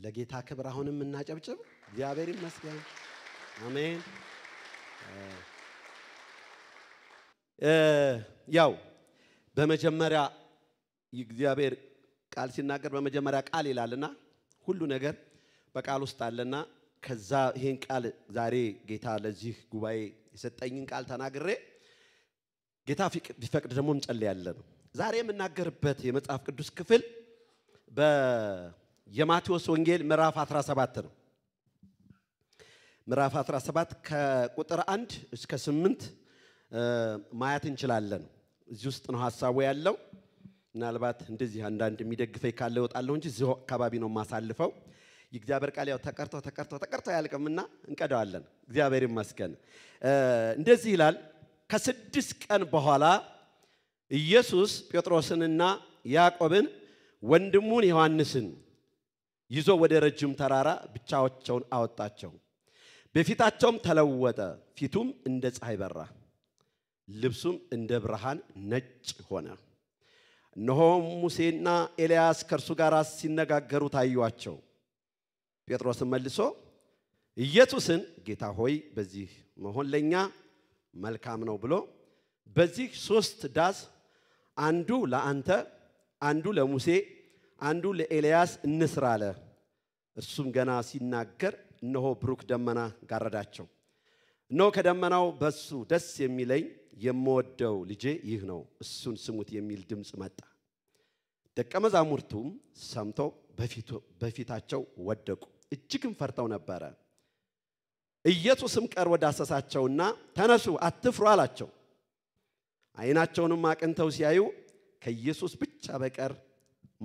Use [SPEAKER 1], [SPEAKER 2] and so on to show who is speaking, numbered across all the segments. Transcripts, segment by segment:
[SPEAKER 1] ለጌታ ክብር አሁንም እናጨብጭብ እግዚአብሔር ይመስገን አሜን ያው በመጀመሪያ እግዚአብሔር ቃል ሲናገር በመጀመሪያ ቃል ይላልና ሁሉ ነገር በቃል ውስጥ አለና ከዛ ይሄን ቃል ዛሬ ጌታ ለዚህ ጉባኤ የሰጠኝን ቃል ተናግሬ ጌታ ቢፈቅድ ደግሞ እንጸልያለን ዛሬ የምናገርበት የመጽሐፍ ቅዱስ ክፍል በየማቴዎስ ወንጌል ምዕራፍ 17 ነው ምዕራፍ 17 ከቁጥር 1 እስከ 8 ማየት እንችላለን እዚህ ውስጥ ነው ሐሳቡ ያለው ምናልባት እንደዚህ አንዳንድ የሚደግፈኝ ካለ ይወጣለው እንጂ እዚህ አካባቢ ነው ማሳልፈው የእግዚአብሔር ቃል ያው ተቀርቶ ያልቀምና እንቀዳዋለን እግዚአብሔር ይመስገን እንደዚህ ይላል ከ6 ቀን በኋላ ኢየሱስ ጴጥሮስንና ያዕቆብን ወንድሙን ዮሐንስን ይዞ ወደ ረጅም ተራራ ብቻቸውን አወጣቸው በፊታቸውም ተለወጠ ፊቱም እንደ ፀሐይ በራ ልብሱም እንደ ብርሃን ነጭ ሆነ እነሆ ሙሴና ኤልያስ ከርሱ ጋር ሲነጋገሩ ታዩአቸው ጴጥሮስም መልሶ ኢየሱስን ጌታ ሆይ በዚህ መሆን ለኛ መልካም ነው ብሎ በዚህ 3 ዳስ አንዱ ለአንተ አንዱ ለሙሴ አንዱ ለኤልያስ እንስራለ እርሱም ገና ሲናገር እነሆ ብሩክ ደመና ጋረዳቸው እነሆ ከደመናው በሱ ደስ የሚለኝ የምወደው ልጄ ይህ ነው እሱን ስሙት የሚል ድምጽ መጣ ደቀ መዛሙርቱም ሰምተው በፊታቸው ወደቁ እጅግም ፈርተው ነበር ኢየሱስም ቀርቦ ዳሰሳቸውና ተነሱ አትፍሩ አላቸው አይናቸውንም አቅንተው ሲያዩ ከኢየሱስ ብቻ በቀር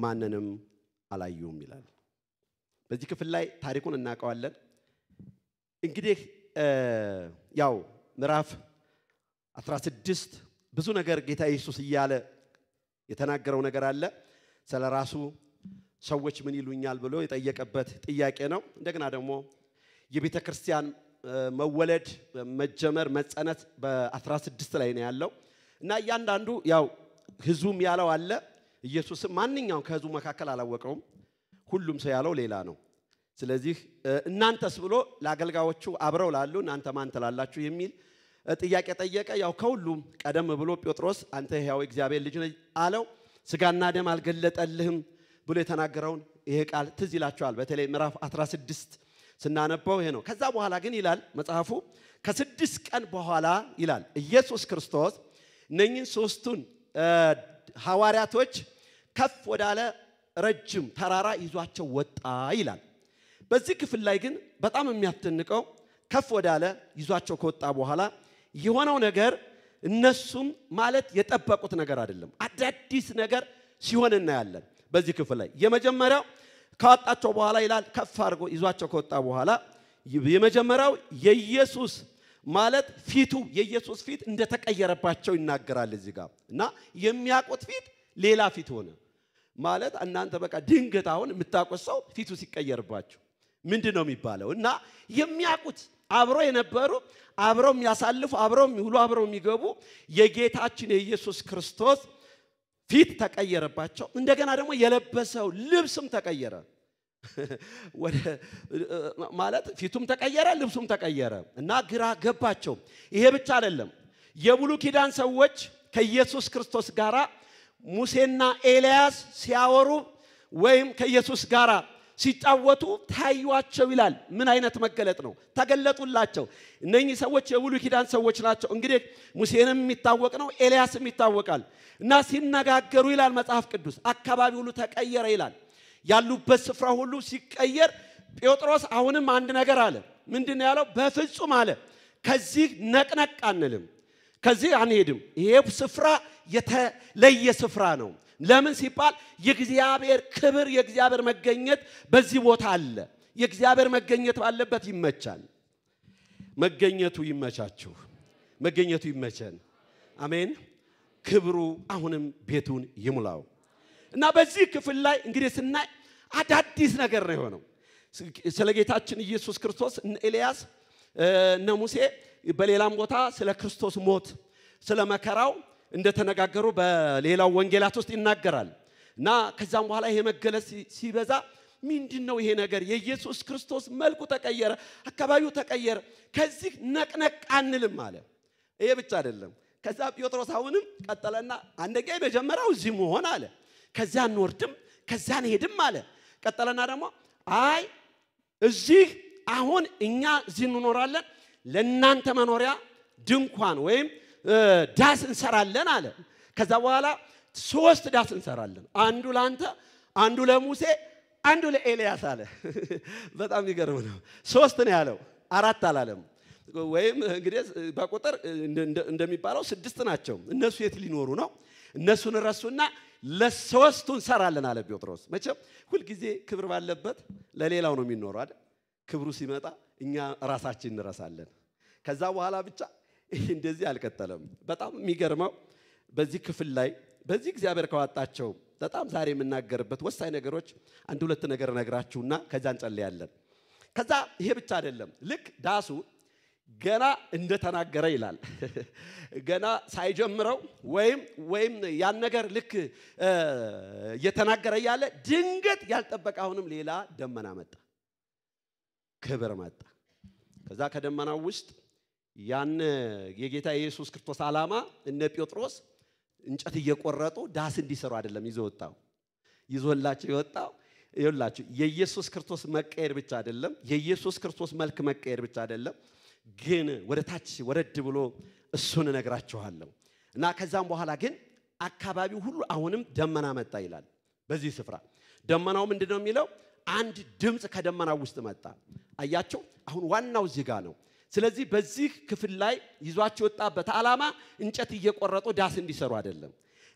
[SPEAKER 1] ማንንም አላዩም ይላል በዚህ ክፍል ላይ ታሪኩን እናቀዋለን እንግዲህ ያው ምዕራፍ 16 ብዙ ነገር ጌታ ኢየሱስ ይያለ የተናገረው ነገር አለ ስለራሱ ሰዎች ምን ይሉኛል ብሎ የጠየቀበት ጥያቄ ነው እንደገና ደግሞ የቤተ ክርስቲያን መወለድ መጀመር መጸነት በ16 ላይ ነው ያለው እና ያንዳንዱ ያው ህዝቡም ያለው አለ ኢየሱስ ማንኛው ከህዝቡ መካከል አላወቀውም ሁሉም ሰው ያለው ሌላ ነው ስለዚህ እናንተስ ብሎ ለአገልጋዮቹ አብረው ላሉ እናንተ ማን ተላላችሁ የሚል ጥያቄ ጠየቀ ያው ከሁሉም ቀደም ብሎ ጴጥሮስ አንተ ያው እግዚአብሔር ልጅ ነህ አለው ስጋና ደም አልገለጠልህም ብሎ የተናገረውን ይሄ ቃል ትዝ ይላችኋል በተለይ ምዕራፍ 16 ስናነበው ይሄ ነው ከዛ በኋላ ግን ይላል መጽሐፉ ከ6 ቀን በኋላ ይላል ኢየሱስ ክርስቶስ እነኚህን 3ቱን ሐዋርያቶች ከፍ ወዳለ ረጅም ተራራ ይዟቸው ወጣ ይላል በዚህ ክፍል ላይ ግን በጣም የሚያስደንቀው ከፍ ወዳለ ይዟቸው ከወጣ በኋላ የሆነው ነገር እነሱም ማለት የጠበቁት ነገር አይደለም አዳዲስ ነገር ሲሆን እናያለን በዚህ ክፍል ላይ የመጀመሪያው ካወጣቸው በኋላ ይላል ከፍ አድርጎ ይዟቸው ከወጣ በኋላ የመጀመሪያው የኢየሱስ ማለት ፊቱ የኢየሱስ ፊት እንደተቀየረባቸው ይናገራል እዚህ ጋር እና የሚያቆት ፊት ሌላ ፊት ሆነ ማለት እናንተ በቃ ድንገት አሁን የምታቆሰው ፊቱ ሲቀየርባቸው ምንድነው የሚባለው እና የሚያቁት አብሮ የነበሩ አብሮ የሚያሳልፉ አብሮ የሚውሉ አብሮ የሚገቡ የጌታችን የኢየሱስ ክርስቶስ ፊት ተቀየረባቸው እንደገና ደግሞ የለበሰው ልብስም ተቀየረ ወደ ማለት ፊቱም ተቀየረ ልብሱም ተቀየረ እና ግራ ገባቸው ይሄ ብቻ አይደለም የብሉይ ኪዳን ሰዎች ከኢየሱስ ክርስቶስ ጋራ ሙሴና ኤልያስ ሲያወሩ ወይም ከኢየሱስ ጋራ ሲጫወቱ ታዩአቸው ይላል ምን አይነት መገለጥ ነው ተገለጡላቸው እነኚህ ሰዎች የብሉይ ኪዳን ሰዎች ናቸው እንግዲህ ሙሴንም የሚታወቅ ነው ኤልያስም ይታወቃል እና ሲነጋገሩ ይላል መጽሐፍ ቅዱስ አካባቢ ሁሉ ተቀየረ ይላል ያሉበት ስፍራ ሁሉ ሲቀየር ጴጥሮስ አሁንም አንድ ነገር አለ ምንድነው ያለው በፍጹም አለ ከዚህ ነቅነቅ አንልም ከዚህ አንሄድም ይሄ ስፍራ የተለየ ስፍራ ነው ለምን ሲባል የእግዚአብሔር ክብር የእግዚአብሔር መገኘት በዚህ ቦታ አለ የእግዚአብሔር መገኘት ባለበት ይመቻል መገኘቱ ይመቻችሁ መገኘቱ ይመቸን አሜን ክብሩ አሁንም ቤቱን ይሙላው እና በዚህ ክፍል ላይ እንግዲህ ስናይ አዳዲስ ነገር ነው የሆነው ስለ ጌታችን ኢየሱስ ክርስቶስ ኤልያስ እና ሙሴ በሌላም ቦታ ስለ ክርስቶስ ሞት ስለ መከራው እንደተነጋገሩ በሌላው ወንጌላት ውስጥ ይናገራል እና ከዛም በኋላ ይሄ መገለጽ ሲበዛ ምንድነው ይሄ ነገር የኢየሱስ ክርስቶስ መልኩ ተቀየረ አካባቢው ተቀየረ ከዚህ ነቅነቅ አንልም አለ ይሄ ብቻ አይደለም ከዛ ጴጥሮስ አሁንም ቀጠለና አንደኛ በመጀመሪያው እዚህ መሆን አለ ከዛ እንወርድም ከዛ እንሄድም አለ ቀጠለና ደግሞ አይ እዚህ አሁን እኛ እዚህ እንኖራለን ለእናንተ መኖሪያ ድንኳን ወይም ዳስ እንሰራለን አለ ከዛ በኋላ ሶስት ዳስ እንሰራለን አንዱ ላንተ አንዱ ለሙሴ አንዱ ለኤልያስ አለ በጣም ይገርም ነው ሶስት ነው ያለው አራት አላለም ወይም እንግዲህ በቁጥር እንደሚባለው ስድስት ናቸው እነሱ የት ሊኖሩ ነው እነሱን ረሱና ለሶስቱ እንሰራለን አለ ጴጥሮስ መቼም ሁሉ ጊዜ ክብር ባለበት ለሌላው ነው የሚኖረው አይደል ክብሩ ሲመጣ እኛ ራሳችን እንረሳለን ከዛ በኋላ ብቻ እንደዚህ አልቀጠለም በጣም የሚገርመው በዚህ ክፍል ላይ በዚህ እግዚአብሔር ከዋጣቸው በጣም ዛሬ የምናገርበት ወሳኝ ነገሮች አንድ ሁለት ነገር ነግራችሁና ከዛ እንጸልያለን ከዛ ይሄ ብቻ አይደለም ልክ ዳሱ ገና እንደተናገረ ይላል ገና ሳይጀምረው ወይም ያን ነገር ልክ እየተናገረ ያለ ድንገት ያልጠበቀ አሁንም ሌላ ደመና መጣ ክብር መጣ ከዛ ከደመናው ውስጥ ያን የጌታ ኢየሱስ ክርስቶስ ዓላማ እነ ጴጥሮስ እንጨት እየቆረጡ ዳስ እንዲሰሩ አይደለም ይዞላቸው ይወጣው ይኸውላችሁ የኢየሱስ ክርስቶስ መቀየር ብቻ አይደለም የኢየሱስ ክርስቶስ መልክ መቀየር ብቻ አይደለም ግን ወደ ታች ወረድ ብሎ እሱን ነግራችኋለሁ እና ከዛም በኋላ ግን አካባቢው ሁሉ አሁንም ደመና መጣ ይላል በዚህ ስፍራ ደመናው ምንድነው የሚለው አንድ ድምጽ ከደመናው ውስጥ መጣ አያችሁ አሁን ዋናው እዚህ ጋር ነው ስለዚህ በዚህ ክፍል ላይ ይዟቸው ወጣበት ዓላማ እንጨት እየቆረጡ ዳስ እንዲሰሩ አይደለም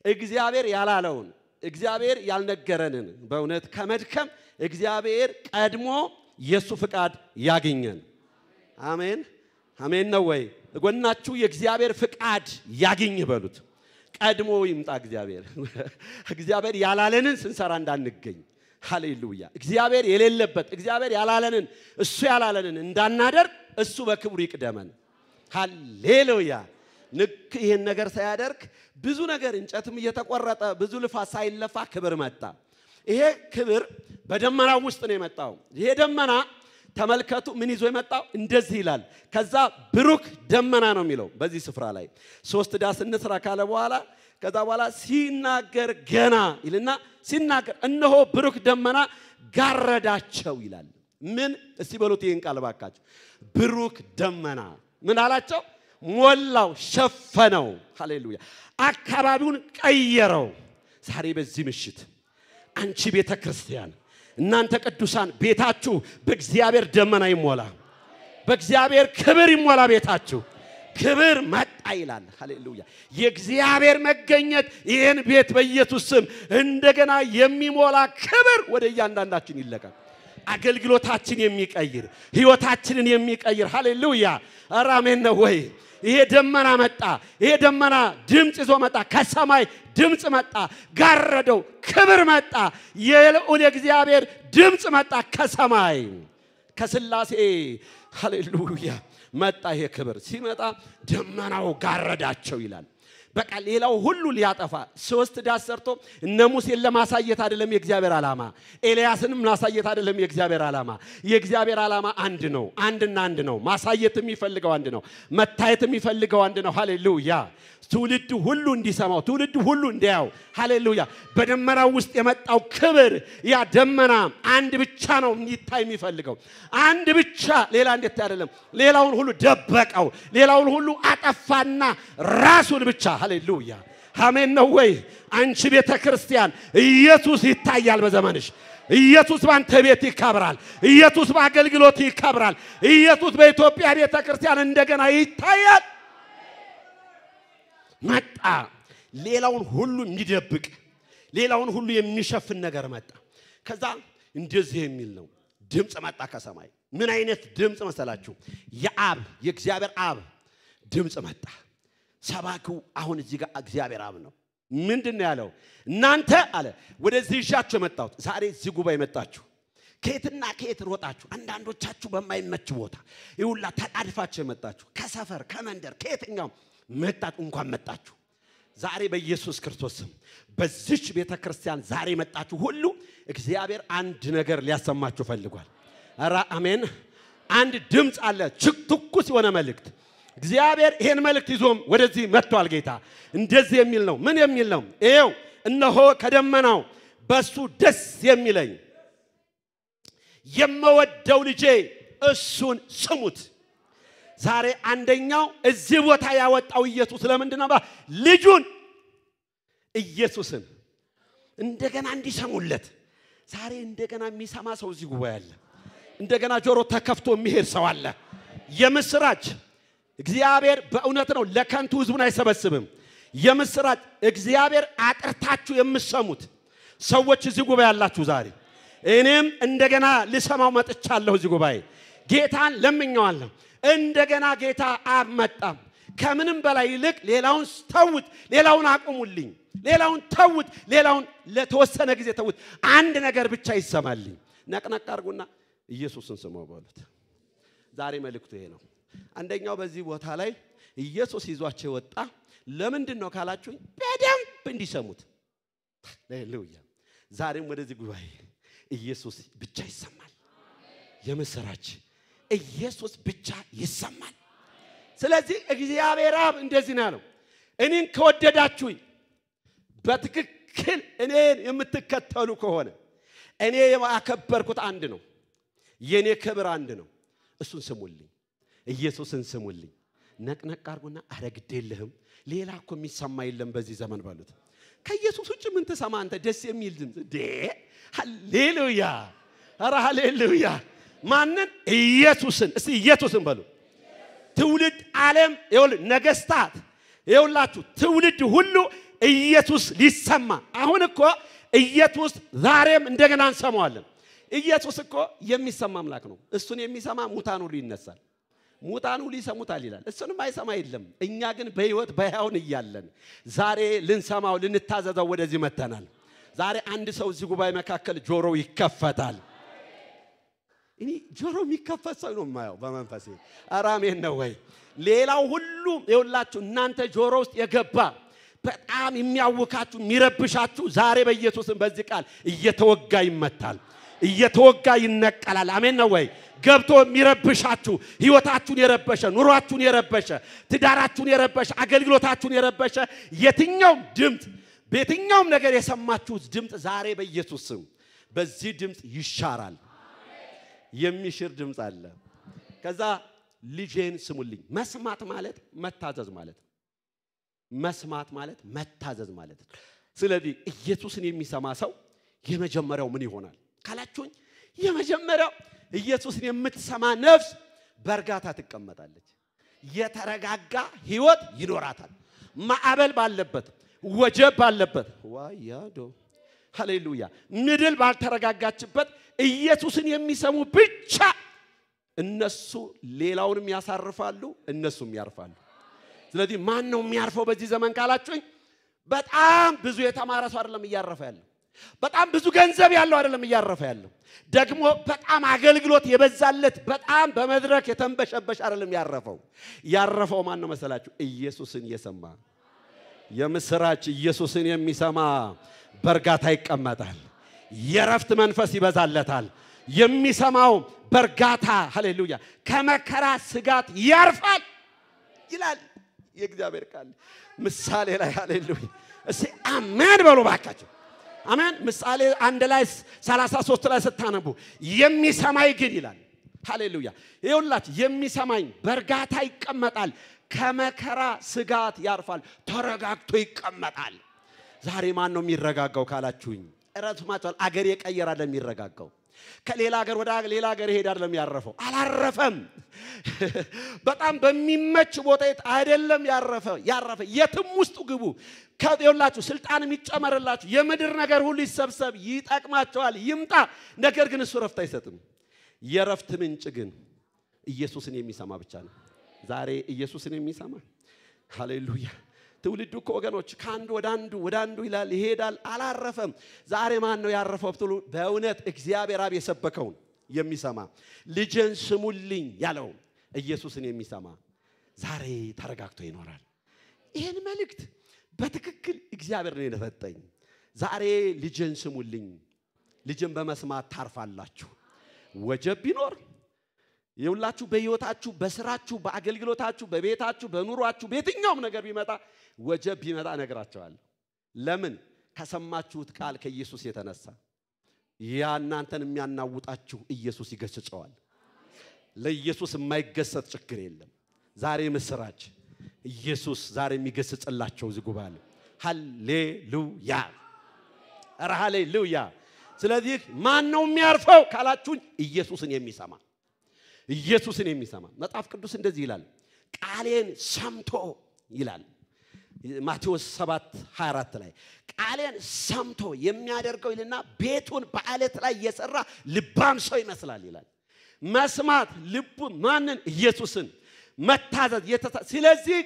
[SPEAKER 1] እግዚአብሔር ያላለውን እግዚአብሔር ያልነገረንን በእውነት ከመድከም እግዚአብሔር ቀድሞ ኢየሱ ፍቃድ ያገኘን አሜን አሜን ነው ወይ ጎናችሁ የእግዚአብሔር ፍቃድ ያገኝ በሉት ቀድሞ ይምጣ እግዚአብሔር ያላለንን ስንሰራ እንዳንገኝ ሃሌሉያ እግዚአብሔር የሌለበት እግዚአብሔር ያላለንን እሱ ያላለንን እንዳናደርግ እሱ በክብሩ ይቅደመን ሃሌሉያ ንክ ይሄን ነገር ሳያደርግ ብዙ ነገር እንጨትም እየተቆረጠ ብዙ ልፋት ሳይለፋ ክብር መጣ ይሄ ክብር በደመናው ውስጥ ነው የመጣው ይሄ ደመና ተመልከቱ ምን ይዞ የመጣው እንደዚህ ይላል ከዛ ብሩክ ደመና ነው የሚለው በዚህ ስፍራ ላይ ሶስት ዳስ እንስራ ካለ በኋላ ከዛ በኋላ ሲናገር ገና ይልና ሲናገር እነሆ ብሩክ ደመና ጋረዳቸው ይላል ምን እስቲ በሉት ይሄን ቃል ባካችሁ ብሩክ ደመና ምን አላቸው ሞላው ሸፈነው ሃሌሉያ አካባቢውን ቀየረው ዛሬ በዚህ ምሽት አንቺ ቤተክርስቲያን እናንተ ቅዱሳን ቤታችሁ በእግዚአብሔር ደመና ይሞላ በእግዚአብሔር ክብር ይሞላ ቤታችሁ ክብር መጣ ይላል ሃሌሉያ የእግዚአብሔር መገኘት ይሄን ቤት በኢየሱስ ስም እንደገና የሚሞላ ክብር ወደ እያንዳንዳችን ይለቀቅ አገልግሎታችን የሚቀይር ህይወታችንን የሚቀይር ሃሌሉያ አራሜን ነው ወይ ይሄ ደመና መጣ ይሄ ደመና ድምጽ ይዞ መጣ ከሰማይ ድምጽ መጣ ጋረደው ክብር መጣ የልዑል እግዚአብሔር ድምጽ መጣ ከሰማይ ከስላሴ ሃሌሉያ መጣ ይሄ ክብር ሲመጣ ደመናው ጋረዳቸው ይላል በቃ ሌላው ሁሉ ሊያጠፋ ሶስት ዳስ ሰርቶ እነ ሙሴን ለማሳየት አይደለም የእግዚአብሔር ዓላማ ኤልያስንም ማሳየት አይደለም የእግዚአብሔር ዓላማ የእግዚአብሔር ዓላማ አንድ ነው አንድና አንድ ነው ማሳየት የሚፈልገው አንድ ነው መታየት የሚፈልገው አንድ ነው ሃሌሉያ ትውልድ ሁሉ እንዲሰማው ትውልድ ሁሉ እንዲያው ሃሌሉያ በደመናው ውስጥ የመጣው ክብር ያ ደመና አንድ ብቻ ነው እንዲታይ የሚፈልገው አንድ ብቻ ሌላ እንዴት አይደለም ሌላውን ሁሉ ደበቀው ሌላውን ሁሉ አጠፋና ራሱን ብቻ ሃሌሉያ አሜን ነው ወይ አንቺ ቤተክርስቲያን ኢየሱስ ይታያል በዘመንሽ ኢየሱስ ባንተ ቤት ይከብራል ኢየሱስ በአገልግሎት ይከብራል ኢየሱስ በኢትዮጵያ ቤተክርስቲያን እንደገና ይታያል መጣ ሌላውን ሁሉ እንዲደብቅ ሌላውን ሁሉ የሚሸፍን ነገር መጣ ከዛ እንደዚህ የሚል ነው ድምጽ መጣ ከሰማይ ምን አይነት ድምጽ መሰላችሁ የአብ የእግዚአብሔር አብ ድምጽ መጣ ሰባኪው አሁን እዚህ ጋር እግዚአብሔር አብ ነው ምንድነው ያለው እናንተ አለ ወደዚህ ይሻችሁ መጣሁት ዛሬ እዚህ ጉባኤ መጣችሁ ከየትና ከየት ሮጣችሁ አንዳንዶቻችሁ በማይመች ቦታ ይውላ ተጣድፋችሁ መጣችሁ ከሰፈር ከመንደር ከየትኛው መጣት እንኳን መጣችሁ ዛሬ በኢየሱስ ክርስቶስ በዚች ቤተክርስቲያን ዛሬ መጣችሁ ሁሉ እግዚአብሔር አንድ ነገር ሊያሰማችሁ ፈልጓል። አራ አሜን። አንድ ድምጽ አለ ትኩስ የሆነ መልእክት እግዚአብሔር ይሄን መልእክት ይዞም ወደዚህ መጥቷል። ጌታ እንደዚህ የሚል ነው። ምን የሚል ነው? ይሄው እነሆ ከደመናው በሱ ደስ የሚለኝ የምወደው ልጄ እሱን ስሙት። ዛሬ አንደኛው እዚህ ቦታ ያወጣው ኢየሱስ ለምንድነው ልጁን ኢየሱስን እንደገና እንዲሰሙለት ዛሬ እንደገና የሚሰማ ሰው እዚህ ጉባኤ አለ። እንደገና ጆሮ ተከፍቶ የሚሄድ ሰው አለ። የምስራች እግዚአብሔር በእውነት ነው ለከንቱ ህዝቡን አይሰበስብም። የምስራች እግዚአብሔር አጥርታችሁ የምትሰሙት ሰዎች እዚህ ጉባኤ አላችሁ። ዛሬ እኔም እንደገና ልሰማው መጥቻለሁ። እዚህ ጉባኤ ጌታን ለምኜዋለሁ። እንደገና ጌታ አመጣም። ከምንም በላይ ይልቅ ሌላውን ተውት፣ ሌላውን አቁሙልኝ፣ ሌላውን ተውት፣ ሌላውን ለተወሰነ ጊዜ ተውት፣ አንድ ነገር ብቻ ይሰማልኝ። ነቅነቅ አድርጉና ኢየሱስን ስሙው በሉት። ዛሬ መልእክቱ ይሄ ነው። አንደኛው በዚህ ቦታ ላይ ኢየሱስ ይዟቸው ወጣ። ለምንድን ነው ካላችሁኝ በደንብ እንዲሰሙት። ሃሌሉያ። ዛሬም ወደዚህ ጉባኤ ኢየሱስ ብቻ ይሰማል። የምስራች ኢየሱስ ብቻ ይሰማል። ስለዚህ እግዚአብሔር አብ እንደዚህ ነው ያለው፣ እኔን ከወደዳችሁኝ በትክክል እኔን የምትከተሉ ከሆነ እኔ የማከበርኩት አንድ ነው፣ የኔ ክብር አንድ ነው። እሱን ስሙልኝ፣ ኢየሱስን ስሙልኝ። ነቅነቅ አርጉና አረግደልህም ሌላ እኮ የሚሰማ የለም በዚህ ዘመን ባሉት። ከኢየሱስ ውጭ ምን ተሰማ አንተ? ደስ የሚል ድምጽ ሃሌሉያ! ኧረ ሃሌሉያ! ማንን? ኢየሱስን። እስቲ ኢየሱስን በሉ። ትውልድ ዓለም ይኸውል ነገስታት ይኸውላችሁ ትውልድ ሁሉ ኢየሱስ ሊሰማ። አሁን እኮ ኢየሱስ ዛሬም እንደገና እንሰማዋለን። ኢየሱስ እኮ የሚሰማ አምላክ ነው። እሱን የሚሰማ ሙታን ሁሉ ይነሳል። ሙታን ሁሉ ይሰሙታል ይላል። እሱንም አይሰማ የለም። እኛ ግን በህይወት በሕያውን እያለን ዛሬ ልንሰማው ልንታዘዘው ወደዚህ መተናል። ዛሬ አንድ ሰው እዚህ ጉባኤ መካከል ጆሮው ይከፈታል። እኔ ጆሮ የሚከፈት ሰው ነው የማየው በመንፈሴ። ኧረ አሜን ነው ወይ? ሌላው ሁሉ ይኸውላችሁ እናንተ ጆሮ ውስጥ የገባ በጣም የሚያውካችሁ የሚረብሻችሁ ዛሬ በኢየሱስም በዚህ ቃል እየተወጋ ይመታል፣ እየተወጋ ይነቀላል። አሜን ነው ወይ? ገብቶ የሚረብሻችሁ ህይወታችሁን የረበሸ ኑሯችሁን የረበሸ ትዳራችሁን የረበሸ አገልግሎታችሁን የረበሸ የትኛውም ድምጽ በየትኛውም ነገር የሰማችሁት ድምጽ ዛሬ በኢየሱስ ስም በዚህ ድምጽ ይሻራል። የሚሽር ድምጽ አለ። ከዛ ልጄን ስሙልኝ። መስማት ማለት መታዘዝ ማለት ነው። መስማት ማለት መታዘዝ ማለት ነው። ስለዚህ ኢየሱስን የሚሰማ ሰው የመጀመሪያው ምን ይሆናል ካላችሁኝ፣ የመጀመሪያው ኢየሱስን የምትሰማ ነፍስ በርጋታ ትቀመጣለች። የተረጋጋ ህይወት ይኖራታል። ማዕበል ባለበት ወጀብ ባለበት ዋያዶ ሃሌሉያ ምድር ባልተረጋጋችበት ኢየሱስን የሚሰሙ ብቻ እነሱ ሌላውንም ያሳርፋሉ፣ እነሱም ያርፋሉ። ስለዚህ ማን ነው የሚያርፈው በዚህ ዘመን ካላችሁኝ፣ በጣም ብዙ የተማረ ሰው አይደለም እያረፈ ያለው። በጣም ብዙ ገንዘብ ያለው አይደለም እያረፈ ያለው። ደግሞ በጣም አገልግሎት የበዛለት በጣም በመድረክ የተንበሸበሽ አይደለም ያረፈው። ያረፈው ማን ነው መሰላችሁ? ኢየሱስን የሰማ። የምስራች ኢየሱስን የሚሰማ በርጋታ ይቀመጣል። የረፍት መንፈስ ይበዛለታል። የሚሰማው በርጋታ ሃሌሉያ ከመከራ ስጋት ያርፋል ይላል የእግዚአብሔር ቃል ምሳሌ ላይ። ሃሌሉያ እስቲ አሜን በሉ ባካችሁ። አሜን። ምሳሌ 1 ላይ 33 ላይ ስታነቡ የሚሰማይ ግን ይላል። ሃሌሉያ ይኸውላችሁ የሚሰማኝ በርጋታ ይቀመጣል፣ ከመከራ ስጋት ያርፋል፣ ተረጋግቶ ይቀመጣል። ዛሬ ማን ነው የሚረጋጋው ካላችሁኝ፣ እረስማችኋል። አገር የቀየረ አይደለም የሚረጋጋው። ከሌላ ሀገር ወደ ሌላ ሀገር ይሄድ አይደለም ያረፈው። አላረፈም። በጣም በሚመች ቦታ አይደለም ያረፈ። የትም ውስጥ ግቡ ከየውላችሁ ስልጣን የሚጨመርላችሁ የምድር ነገር ሁሉ ይሰብሰብ ይጠቅማቸዋል ይምጣ። ነገር ግን እሱ ረፍት አይሰጥም። የረፍት ምንጭ ግን ኢየሱስን የሚሰማ ብቻ ነው። ዛሬ ኢየሱስን የሚሰማ ሃሌሉያ ትውልዱ እኮ ወገኖች ካንዱ ወደ አንዱ ይላል ይሄዳል፣ አላረፈም። ዛሬ ማን ነው ያረፈው ብትሉ በእውነት እግዚአብሔር አብ የሰበከውን የሚሰማ ልጄን ስሙልኝ ያለው ኢየሱስን የሚሰማ ዛሬ ተረጋግቶ ይኖራል። ይሄን መልእክት በትክክል እግዚአብሔር ነው የነፈጠኝ ዛሬ ልጅን ስሙልኝ ልጅን በመስማት ታርፋላችሁ ወጀብ ቢኖር ይውላችሁ በህይወታችሁ በስራችሁ በአገልግሎታችሁ በቤታችሁ በኑሯችሁ በየትኛውም ነገር ቢመጣ ወጀብ ቢመጣ ነገራቸዋለሁ ለምን ከሰማችሁት ቃል ከኢየሱስ የተነሳ ያ እናንተን የሚያናውጣችሁ ኢየሱስ ይገስጸዋል ለኢየሱስ የማይገሰጽ ችግር የለም ዛሬ ምስራች ኢየሱስ ዛሬ የሚገስጽላችሁ ዝጉባል ሃሌሉያ አረ ሃሌሉያ ስለዚህ ማን ነው የሚያርፈው ካላችሁ ኢየሱስን የሚሰማ መጽሐፍ ቅዱስ እንደዚህ ይላል ቃሌን ሰምቶ ይላል ማቴዎስ 7:24 ላይ ቃሌን ሰምቶ የሚያደርገው ይልና ቤቱን በአለት ላይ የሰራ ልባም ሰው ይመስላል ይላል መስማት ልቡ ማንን ኢየሱስን መታዘዝ ስለዚህ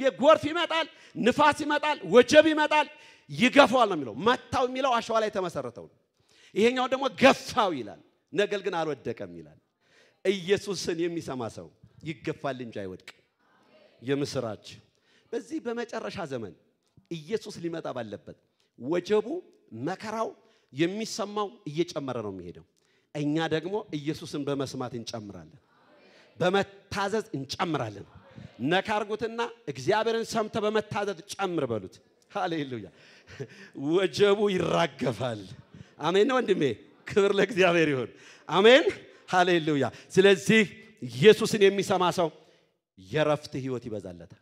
[SPEAKER 1] የጎርፍ ይመጣል ንፋስ ይመጣል ወጀብ ይመጣል ይገፋዋል ነው የሚለው መታው የሚለው አሸዋ ላይ ተመሰረተው ይሄኛው ደግሞ ገፋው ይላል ነገር ግን አልወደቀም ይላል ኢየሱስን የሚሰማ ሰው ይገፋል እንጂ አይወድቅ የምስራች በዚህ በመጨረሻ ዘመን ኢየሱስ ሊመጣ ባለበት ወጀቡ መከራው የሚሰማው እየጨመረ ነው የሚሄደው እኛ ደግሞ ኢየሱስን በመስማት እንጨምራለን በመታዘዝ እንጨምራለን ነካርጉትና እግዚአብሔርን ሰምተ በመታዘዝ ጨምር በሉት ሃሌሉያ ወጀቡ ይራገፋል አሜን ወንድሜ ክብር ለእግዚአብሔር ይሁን አሜን ሃሌሉያ ስለዚህ ኢየሱስን የሚሰማ ሰው የረፍት ህይወት ይበዛለታል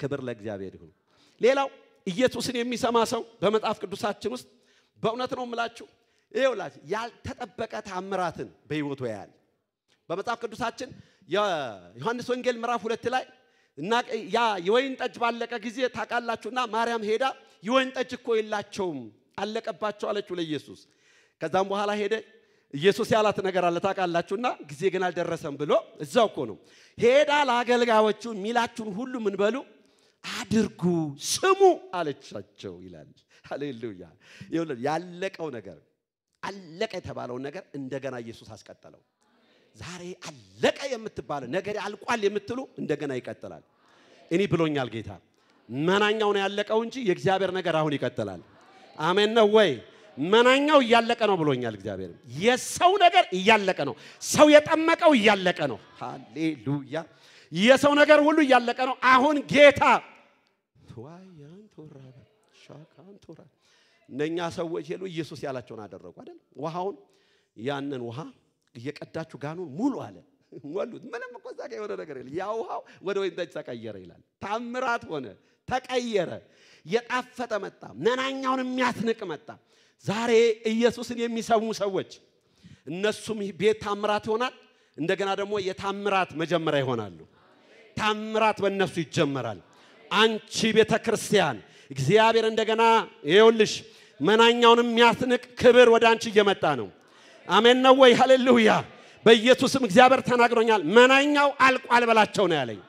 [SPEAKER 1] ክብር ለእግዚአብሔር ይሁን ሌላው ኢየሱስን የሚሰማ ሰው በመጽሐፍ ቅዱሳችን ውስጥ በእውነት ነው የምላችሁ ይኸውላችሁ ያልተጠበቀ ተአምራትን በህይወቱ ያያል በመጽሐፍ ቅዱሳችን ዮሐንስ ወንጌል ምዕራፍ 2 ላይ እና ያ የወይን ጠጅ ባለቀ ጊዜ ታቃላችሁና ማርያም ሄዳ የወይን ጠጅ እኮ የላቸውም አለቀባቸው አለችው ለኢየሱስ ከዛም በኋላ ሄደ ኢየሱስ ያላት ነገር አለ ታቃላችሁና ጊዜ ግን አልደረሰም ብሎ እዛው እኮ ነው ሄዳ ለአገልጋዮቹ ሚላችሁን ሁሉ ምን በሉ አድርጉ ስሙ አለቻቸው ይላል ሃሌሉያ ያለቀው ነገር አለቀ የተባለው ነገር እንደገና ኢየሱስ አስቀጠለው ዛሬ አለቀ የምትባለው ነገር አልቋል የምትሉ እንደገና ይቀጥላል እኔ ብሎኛል ጌታ መናኛው ነው ያለቀው እንጂ የእግዚአብሔር ነገር አሁን ይቀጥላል አሜን ነው ወይ መናኛው ያለቀ ነው ብሎኛል እግዚአብሔር የሰው ነገር ያለቀ ነው ሰው የጠመቀው ያለቀ ነው ሃሌሉያ የሰው ነገር ሁሉ ያለቀ ነው አሁን ጌታ ዋያንቶራ ሻካንቶራ ነኛ ሰዎች ሄሉ ኢየሱስ ያላቸውን አደረጉ አይደል ውሃውን ያንን ውሃ እየቀዳችሁ ጋኑን ሙሉ አለ ወሉት ምንም እኮ ዛጋ የሆነ ነገር የለ ያ ውሃው ወደ ወይን ጠጅ ተቀየረ ይላል ታምራት ሆነ ተቀየረ የጣፈጠ መጣ ነናኛውን የሚያስንቅ መጣ ዛሬ ኢየሱስን የሚሰሙ ሰዎች እነሱም ቤት ታምራት ይሆናል እንደገና ደግሞ የታምራት መጀመሪያ ይሆናሉ ታምራት በእነሱ ይጀመራል አንቺ ቤተክርስቲያን እግዚአብሔር እንደገና ይኸውልሽ መናኛውን የሚያስንቅ ክብር ወደ አንቺ እየመጣ ነው አሜን ነው ወይ ሃሌሉያ በኢየሱስም እግዚአብሔር ተናግሮኛል መናኛው አልቋል በላቸው ነው ያለኝ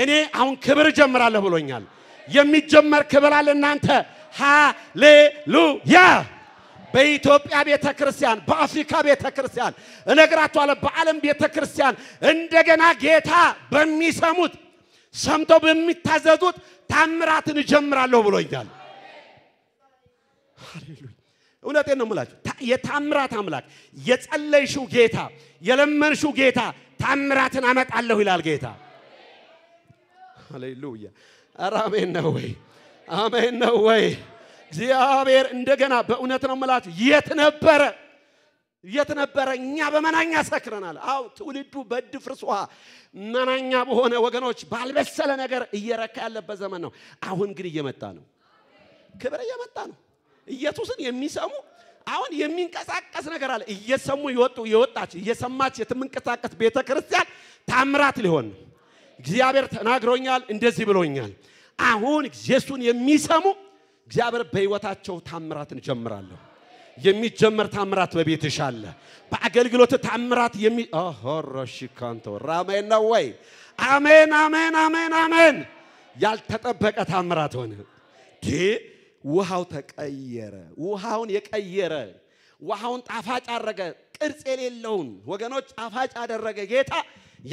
[SPEAKER 1] እኔ አሁን ክብር ጀምራለሁ ብሎኛል የሚጀመር ክብር አለ እናንተ ሃሌሉያ በኢትዮጵያ ቤተክርስቲያን በአፍሪካ ቤተክርስቲያን እነግራችኋለሁ በዓለም ቤተክርስቲያን እንደገና ጌታ በሚሰሙት ሰምተው በሚታዘዙት ታምራትን ጀምራለሁ ብሎኛል ሃሌሉያ እውነቴን ነው የምላችሁ የታምራት አምላክ የጸለይሽው ጌታ የለመንሽው ጌታ ታምራትን አመጣለሁ ይላል ጌታ ሃሌሉያ አሜን ነው ወይ አሜን ነው ወይ እግዚአብሔር እንደገና በእውነት ነው የምላችሁ የት ነበረ እኛ በመናኛ ሰክረናል አው ትውልዱ በድፍርስ ውሃ መናኛ በሆነ ወገኖች ባልበሰለ ነገር እየረካ ያለበት ዘመን ነው አሁን ግን እየመጣ ነው ክብር እየመጣ ነው ኢየሱስን የሚሰሙ አሁን የሚንቀሳቀስ ነገር አለ እየሰሙ የወጣች እየሰማች የምትንቀሳቀስ ቤተክርስቲያን ታምራት ሊሆን እግዚአብሔር ተናግሮኛል እንደዚህ ብሎኛል አሁን ኢየሱስን የሚሰሙ እግዚአብሔር በህይወታቸው ታምራትን ጀምራለሁ የሚጀመር ታምራት በቤትሽ አለ በአገልግሎት ታምራት ኦሆሮሽካንቶ ራሜን ነው ወይ አሜን አሜን አሜን አሜን ያልተጠበቀ ታምራት ሆነ ውሃው ተቀየረ ውሃውን የቀየረ ውሃውን ጣፋጭ አደረገ ቅርጽ የሌለውን ወገኖች ጣፋጭ አደረገ ጌታ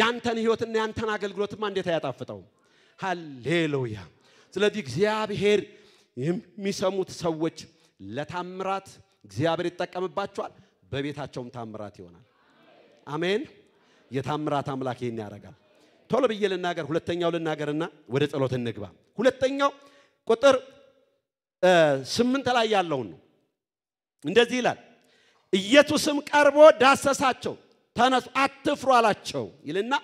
[SPEAKER 1] ያንተን ህይወትና ያንተን አገልግሎትማ እንዴት ያጣፍጠው ሃሌሉያ ስለዚህ እግዚአብሔር የሚሰሙት ሰዎች ለታምራት እግዚአብሔር ይጠቀምባቸዋል በቤታቸውም ታምራት ይሆናል አሜን የታምራት አምላክ ይሄን ያደርጋል ቶሎ ብዬ ልናገር ሁለተኛው ልናገርና ወደ ጸሎት እንግባ ሁለተኛው ቁጥር 8 ላይ ያለው ነው እንደዚህ ይላል ኢየሱስም ቀርቦ ዳሰሳቸው ተነሱ አትፍሩ አላቸው ይልና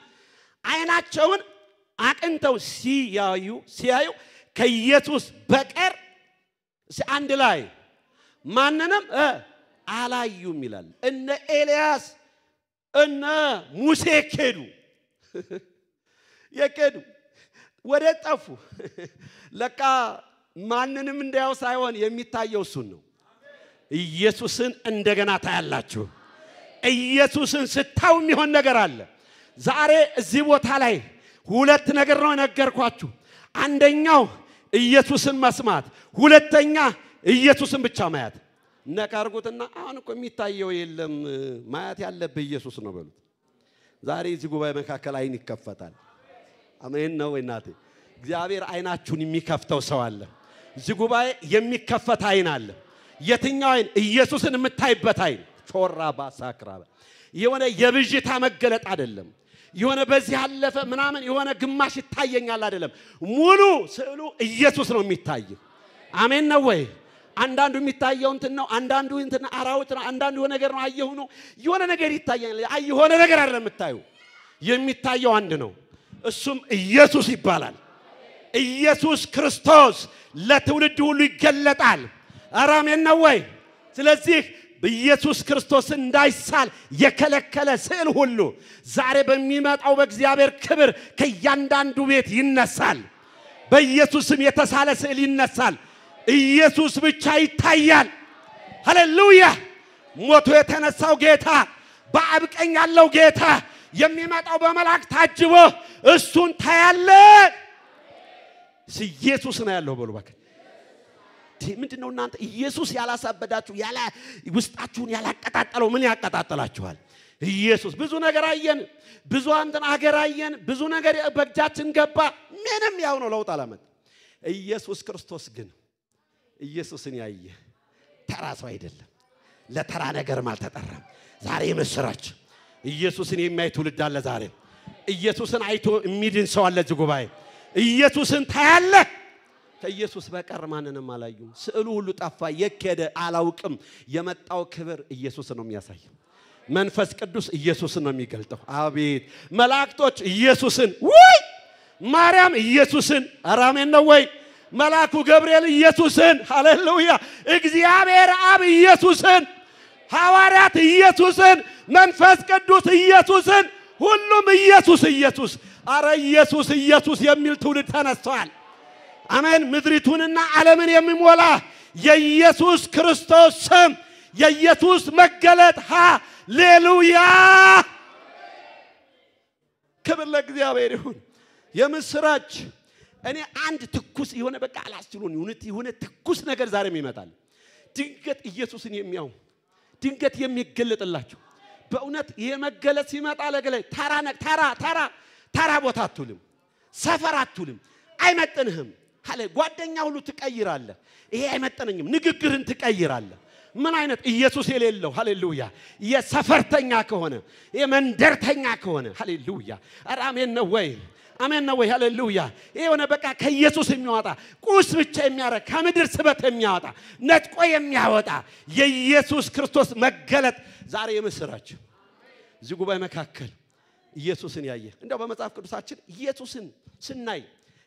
[SPEAKER 1] አይናቸውን አቅንተው ሲያዩ ከኢየሱስ በቀር አንድ ላይ ማንንም አላዩም ይላል እነ ኤልያስ እነ ሙሴ የከዱ ወደ ጠፉ ለካ ማንንም እንዳያው ሳይሆን የሚታየው እሱን ነው ኢየሱስን እንደገና ታያላችሁ ኢየሱስን ስታው የሚሆን ነገር አለ ዛሬ እዚህ ቦታ ላይ ሁለት ነገር ነው ነገርኳችሁ አንደኛው ኢየሱስን መስማት ሁለተኛ ኢየሱስን ብቻ ማየት ነካርጉትና አሁን እኮ የሚታየው የለም ማየት ያለበት ኢየሱስ ነው በሉት ዛሬ እዚህ ጉባኤ መካከል አይን ይከፈታል አሜን ነው እናቴ እግዚአብሔር አይናችሁን የሚከፍተው ሰው አለ እዚህ ጉባኤ የሚከፈት አይን አለ የትኛው አይን ኢየሱስን የምታይበት አይን ቾራ ባሳክራ የሆነ የብዥታ መገለጥ አይደለም የሆነ በዚህ አለፈ ምናምን የሆነ ግማሽ ይታየኛል አይደለም ሙሉ ስዕሉ ኢየሱስ ነው የሚታየው አሜን ነው ወይ አንዳንዱ የሚታየው እንትን ነው አንዳንዱ እንትን አራውት ነው አንዳንዱ የሆነ ነገር ነው አየሁ ነው የሆነ ነገር ይታየኛል የሆነ ነገር አይደለም የምታዩ የሚታየው አንድ ነው እሱም ኢየሱስ ይባላል ኢየሱስ ክርስቶስ ለትውልድ ሁሉ ይገለጣል አሜን ነው ወይ ስለዚህ በኢየሱስ ክርስቶስ እንዳይሳል የከለከለ ስዕል ሁሉ ዛሬ በሚመጣው በእግዚአብሔር ክብር ከያንዳንዱ ቤት ይነሳል በኢየሱስም የተሳለ ስዕል ይነሳል ኢየሱስ ብቻ ይታያል ሃሌሉያ ሞቶ የተነሳው ጌታ በአብ ቀኝ ያለው ጌታ የሚመጣው በመላእክት ታጅቦ እሱን ታያለ ኢየሱስ ነው ያለው በሉ ባክ ምንድነው እናንተ ኢየሱስ ያላሳበዳችሁ ያላ ውስጣችሁን ያላቀጣጣለው ምን ያቀጣጣላችኋል ኢየሱስ ብዙ ነገር አየን ብዙ አንተን አገር አየን ብዙ ነገር በእጃችን ገባ ምንም ያው ነው ለውጥ አላመጣ ኢየሱስ ክርስቶስ ግን ኢየሱስን ያየ ተራሱ አይደለም ለተራ ነገር ማልተጠራም ዛሬ መስራች ኢየሱስን የሚያይ ትውልድ አለ ዛሬ ኢየሱስን አይቶ የሚድን ሰው አለ እዚህ ጉባኤ ኢየሱስን ታያለ ከኢየሱስ በቀር ማንንም አላዩም ስዕሉ ሁሉ ጠፋ የከደ አላውቅም የመጣው ክብር ኢየሱስ ነው የሚያሳየው መንፈስ ቅዱስ ኢየሱስን ነው የሚገልጠው አቤት መላእክቶች ኢየሱስን ወይ ማርያም ኢየሱስን አሜን ነው ወይ መልአኩ ገብርኤል ኢየሱስን ሃሌሉያ እግዚአብሔር አብ ኢየሱስን ሐዋርያት ኢየሱስን መንፈስ ቅዱስ ኢየሱስን ሁሉም ኢየሱስ አረ ኢየሱስ የሚል ትውልድ ተነስቷል አሜን ምድሪቱንና ዓለምን የሚሞላ የኢየሱስ ክርስቶስ ስም የኢየሱስ መገለጥ ሃሌሉያ ክብር ለእግዚአብሔር ይሁን የምስራች እኔ አንድ ትኩስ የሆነ በቃ አላስችሉን የሆነ ትኩስ ነገር ዛሬም ይመጣል ድንገት ኢየሱስን የሚያው ድንገት የሚገለጥላችሁ በእውነት የመገለጥ ሲመጣ ለገለ ታራ ቦታ አትሉም ሰፈር አትሉም አይመጥንህም ሃሌ ጓደኛ ሁሉ ትቀይራለህ ይሄ አይመጥነኝም ንግግርን ትቀይራለህ ምን አይነት ኢየሱስ የሌለው ሃሌሉያ የሰፈርተኛ ከሆነ የመንደርተኛ ከሆነ ሃሌሉያ አሜን ነው ወይ ሃሌሉያ ይሄውነ በቃ ከኢየሱስ የሚያወጣ ቁስ ብቻ የሚያረክ ከምድር ስበት የሚያወጣ ነጥቆ የሚያወጣ የኢየሱስ ክርስቶስ መገለጥ ዛሬ የምስራች እዚህ ጉባኤ መካከል ኢየሱስን ያየ እንደው በመጽሐፍ ቅዱሳችን ኢየሱስን ስናይ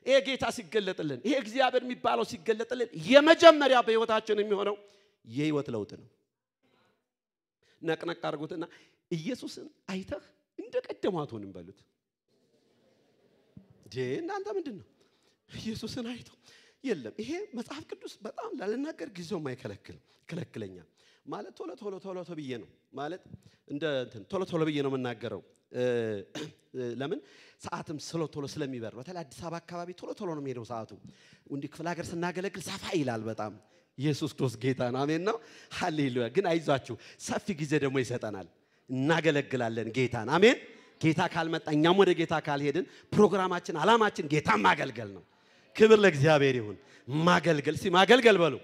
[SPEAKER 1] ይሄ ጌታ ሲገለጥልን ይሄ እግዚአብሔር የሚባለው ሲገለጥልን የመጀመሪያ በህይወታችን የሚሆነው የህይወት ለውጥ ነው ነቅነቅ አርጉትና ኢየሱስን አይተህ እንደቀደሙ አትሆንም በሉት እናንተ ምንድነው ኢየሱስን አይቶ የለም ይሄ መጽሐፍ ቅዱስ በጣም ላለናገር ጊዜው ማይከለክለኛ ማለት ቶሎ ብዬ ነው ማለት እንደ ቶሎ ብዬ ነው መናገረው ለምን ሰዓትም ቶሎ ስለሚበር በተለይ አዲስ አበባ አካባቢ ቶሎ ነው የሚሄደው ሰዓቱ እንዲ ክፍለ ሀገር ስናገለግል ሰፋ ይላል በጣም ኢየሱስ ክርስቶስ ጌታ ነው አሜን ነው ሃሌሉያ ግን አይዟችሁ ሰፊ ጊዜ ደግሞ ይሰጠናል እናገለግላለን ጌታን አሜን ጌታ ካልመጣ እኛም ወደ ጌታ ካልሄድን ፕሮግራማችን አላማችን ጌታን ማገልገል ነው ክብር ለእግዚአብሔር ይሁን። ማገልገል ማገልገል በሉ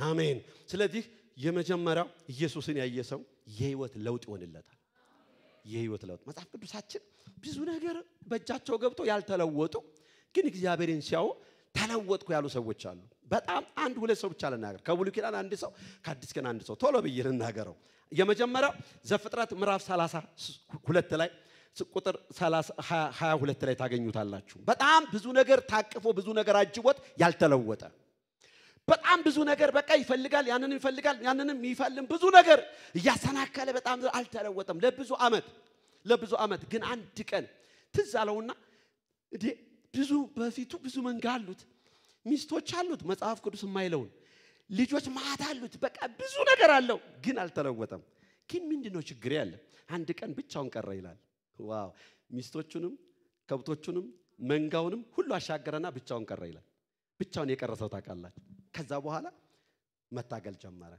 [SPEAKER 1] አሜን። ስለዚህ የመጀመሪያው ኢየሱስን ያየ ሰው የህይወት ለውጥ ይሆንለታል። የህይወት ለውጥ መጽሐፍ ቅዱሳችን ብዙ ነገር በእጃቸው ገብቶ ያልተለወጡ ግን እግዚአብሔርን ሲያዩ ተለወጥኩ ያሉ ሰዎች አሉ። በጣም አንድ ሁለት ሰው ብቻ ልናገር። ከብሉይ ኪዳን አንድ ሰው ከአዲስ ኪዳን አንድ ሰው ቶሎ ብዬ ልናገረው። የመጀመሪያው ዘፍጥረት ምዕራፍ 32 ላይ ቁጥር 22 ላይ ታገኙታላችሁ። በጣም ብዙ ነገር ታቅፎ ብዙ ነገር አጅቦት ያልተለወጠ በጣም ብዙ ነገር በቃ ይፈልጋል ያንንም ይፈልም ብዙ ነገር እያሰናከለ በጣም አልተለወጠም ለብዙ አመት ግን አንድ ቀን ትዝ አለውና እንዴ ብዙ በፊቱ ብዙ መንጋ አሉት ሚስቶች አሉት መጽሐፍ ቅዱስ የማይለውን ልጆች ማት አሉት በቃ ብዙ ነገር አለው ግን አልተለወጠም። ግን ምንድነው ችግር ያለ? አንድ ቀን ብቻውን ቀረ ይላል። ዋው! ሚስቶቹንም ከብቶቹንም መንጋውንም ሁሉ አሻገረና ብቻውን ቀረ ይላል። ብቻውን የቀረሰው ታውቃላችሁ። ከዛ በኋላ መታገል ጀመረ።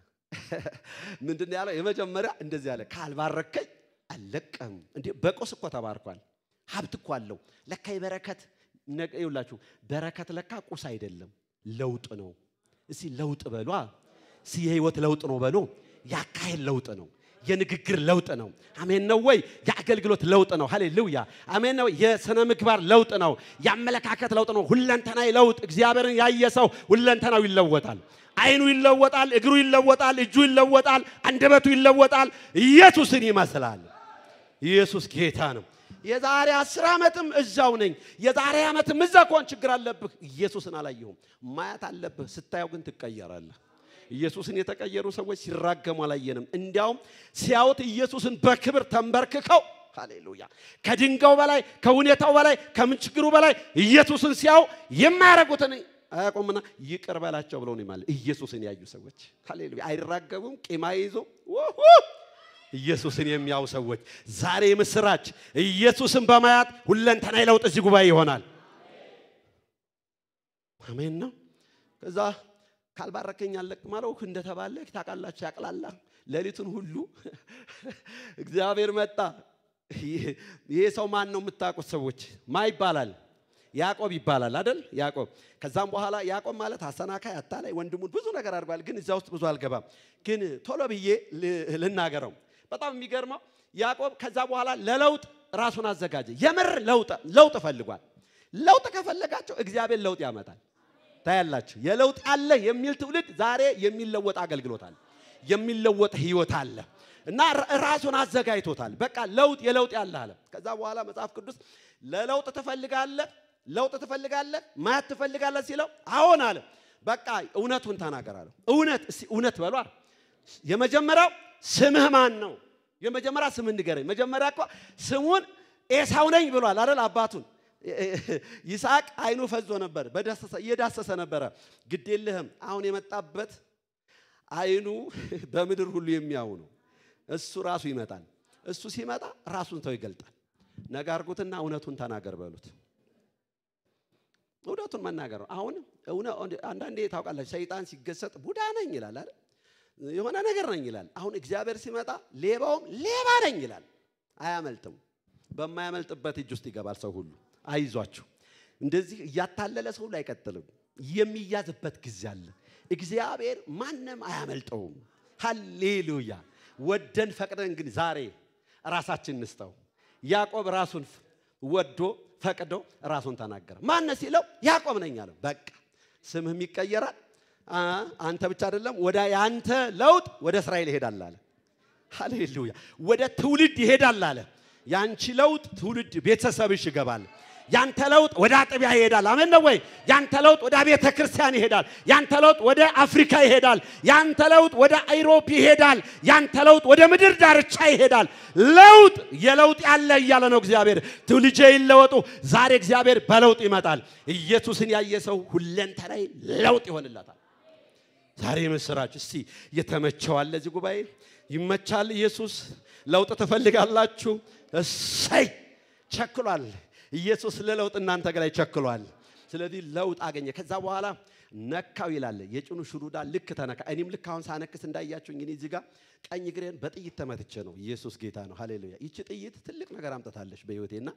[SPEAKER 1] ምንድነው ያለው? የመጀመሪያ እንደዚህ ያለ ካልባረከኝ አለቀም። እንዴ በቆስ እኮ ተባርኳል። ሀብት እኮ አለው። ለካ የበረከት ይውላችሁ በረከት ለካ ቁስ አይደለም ለውጥ ነው። እሺ ለውጥ በሏ። እሺ የህይወት ለውጥ ነው በሉ። ያካሄድ ለውጥ ነው። የንግግር ለውጥ ነው። አሜን ነው ወይ? የአገልግሎት ለውጥ ነው። ሃሌሉያ አሜን ነው። የሥነ ምግባር ለውጥ ነው። የአመለካከት ለውጥ ነው። ሁለንተናዊ ለውጥ። እግዚአብሔርን ያየ ሰው ሁለንተናው ይለወጣል። አይኑ ይለወጣል፣ እግሩ ይለወጣል፣ እጁ ይለወጣል፣ አንደበቱ ይለወጣል። ኢየሱስን ይመስላል። ኢየሱስ ጌታ ነው። የዛሬ 10 ዓመትም እዛው ነኝ። የዛሬ ዓመትም እዛ ኮን ችግር አለብህ። ኢየሱስን አላየሁም ማያት አለብህ። ስታየው ግን ትቀየራለህ። ኢየሱስን የተቀየሩ ሰዎች ሲራገሙ አላየንም። እንዲያውም ሲያዩት ኢየሱስን በክብር ተንበርክከው ሃሌሉያ ከድንጋው በላይ ከሁኔታው በላይ ከምንችግሩ በላይ ኢየሱስን ሲያዩ የማያረጉትን አያቆምና ይቅር በላቸው ብለው ነው ማለት ኢየሱስን ያዩ ሰዎች ሃሌሉያ አይራገቡም። ቂም አይይዙም። ኢየሱስን የሚያዩ ሰዎች ዛሬ ምስራች ኢየሱስን በማያት ሁለንተናዊ ለውጥ እዚህ ጉባኤ ይሆናል። አሜን ነው። ከዛ ካልባረከኝ አለቅም አለው እንደተባለ ታውቃላችሁ። ያቅላላ ሌሊቱን ሁሉ እግዚአብሔር መጣ። ይሄ ሰው ማን ነው የምታውቁት ሰዎች? ማ ይባላል? ያዕቆብ ይባላል አይደል? ያዕቆብ። ከዛም በኋላ ያዕቆብ ማለት አሰናካይ አታላይ ወንድሙን ብዙ ነገር አድርጓል። ግን እዛ ውስጥ ብዙ አልገባም። ግን ቶሎ ብዬ ልናገረው። በጣም የሚገርመው ያዕቆብ ከዛ በኋላ ለለውጥ ራሱን አዘጋጀ። የምር ለውጥ ፈልጓል። ለውጥ ከፈለጋቸው እግዚአብሔር ለውጥ ያመጣል። ታያላችሁ። የለውጥ አለ የሚል ትውልድ ዛሬ የሚለወጥ አገልግሎት አለ፣ የሚለወጥ ህይወት አለ እና ራሱን አዘጋጅቶታል። በቃ የለውጥ ያለ አለ። ከዛ በኋላ መጽሐፍ ቅዱስ ለለውጥ ትፈልጋለህ ማያት ትፈልጋለህ ሲለው አዎን አለ። በቃ እውነቱን ተናገር አለ። እውነት በሏ። የመጀመሪያው ስምህ ማን ነው? የመጀመሪያ ስምን ንገረኝ። መጀመሪያ እኮ ስሙን ኤሳው ነኝ ብሏል አይደል? አባቱን ይስሐቅ አይኑ ፈዞ ነበር፣ እየዳሰሰ ነበረ። ግድ የለህም አሁን የመጣበት አይኑ በምድር ሁሉ የሚያው ነው። እሱ ራሱ ይመጣል። እሱ ሲመጣ ራሱን ተው ይገልጣል። ነጋርጉትና እውነቱን ተናገር በሉት። እውነቱን መናገር ነው። አሁን አንዳንዴ ታውቃላችሁ ሰይጣን ሲገሰጥ ቡዳ ነኝ ይላል አይደል? የሆነ ነገር ነኝ ይላል። አሁን እግዚአብሔር ሲመጣ ሌባውም ሌባ ነኝ ይላል። አያመልጥም። በማያመልጥበት እጅ ውስጥ ይገባል ሰው ሁሉ። አይዟችሁ እንደዚህ ያታለለ ሰው ላይ አይቀጥልም። የሚያዝበት ጊዜ አለ። እግዚአብሔር ማንንም አያመልጠውም። ሃሌሉያ ወደን ፈቅደን ግን ዛሬ ራሳችንን እንስጠው። ያዕቆብ ራሱን ወዶ ፈቅዶ ራሱን ተናገረ። ማን ሲለው ያዕቆብ ነኝ አለው። በቃ ስምህም ይቀየራል። አንተ ብቻ አይደለም ወደ ያንተ ለውጥ ወደ እስራኤል ይሄዳል አለ። ሃሌሉያ ወደ ትውልድ ይሄዳል አለ። ያንቺ ለውጥ ትውልድ ቤተሰብሽ ይገባል። ያንተ ለውጥ ወደ አጥቢያ ይሄዳል። አሜን ነው ወይ? ያንተ ለውጥ ወደ ቤተ ክርስቲያን ይሄዳል። ያንተ ለውጥ ወደ አፍሪካ ይሄዳል። ያንተ ለውጥ ወደ አውሮፓ ይሄዳል። ያንተ ለውጥ ወደ ምድር ዳርቻ ይሄዳል። ለውጥ የለውጥ ያለ እያለ ነው እግዚአብሔር። ትውልጄ ይለወጡ። ዛሬ እግዚአብሔር በለውጥ ይመጣል። ኢየሱስን ያየ ሰው ሁለንተናዊ ለውጥ ይሆንላታል። ዛሬ መስራች እስቲ የተመቸዋል ለዚህ ጉባኤ ይመቻል። ኢየሱስ ለውጥ ትፈልጋላችሁ? እሰይ ቸክሏል። ኢየሱስ ለለውጥ እናንተ ጋር ይቸክሏል። ስለዚህ ለውጥ አገኘ። ከዛ በኋላ ነካው ይላል የጭኑ ሽሩዳ ልክ ተነካ እኔም ልክ አሁን ሳነክስ እንዳያችሁ እንግዲህ እዚህ ጋር ቀኝ ግሬን በጥይት ተመትቼ ነው ኢየሱስ ጌታ ነው ሃሌሉያ ይቺ ጥይት ትልቅ ነገር አምጥታለች በህይወቴና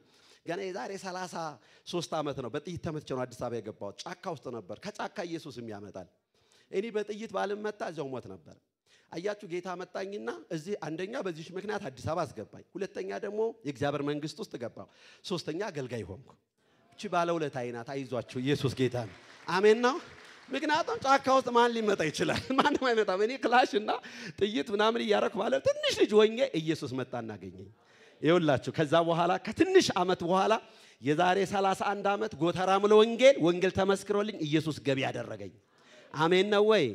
[SPEAKER 1] ገና የዛሬ 33 ዓመት ነው በጥይት ተመትቼ ነው አዲስ አበባ የገባው ጫካ ውስጥ ነበር ከጫካ ኢየሱስም ያመጣል እኔ በጥይት ባልመታ እዛው ሞት ነበር አያችሁ ጌታ መጣኝና እዚህ አንደኛ በዚህ ምክንያት አዲስ አበባ አስገባኝ ሁለተኛ ደግሞ የእግዚአብሔር መንግስት ውስጥ ገባው ሶስተኛ አገልጋይ ሆንኩ እቺ ባለውለታዬ ናት አይዟችሁ ኢየሱስ ጌታ ነው አሜን ነው ምክንያቱም ጫካ ውስጥ ማን ሊመጣ ይችላል ማንም አይመጣም እኔ ክላሽና ጥይት ምናምን ያረክ ማለት ትንሽ ልጅ ሆኜ ኢየሱስ መጣና አገኘኝ ይውላችሁ ከዛ በኋላ ከትንሽ አመት በኋላ የዛሬ 31 አመት ጎተራም ለወንጌል ተመስክሮልኝ ኢየሱስ ገቢ ያደረገኝ አሜን ነው ወይ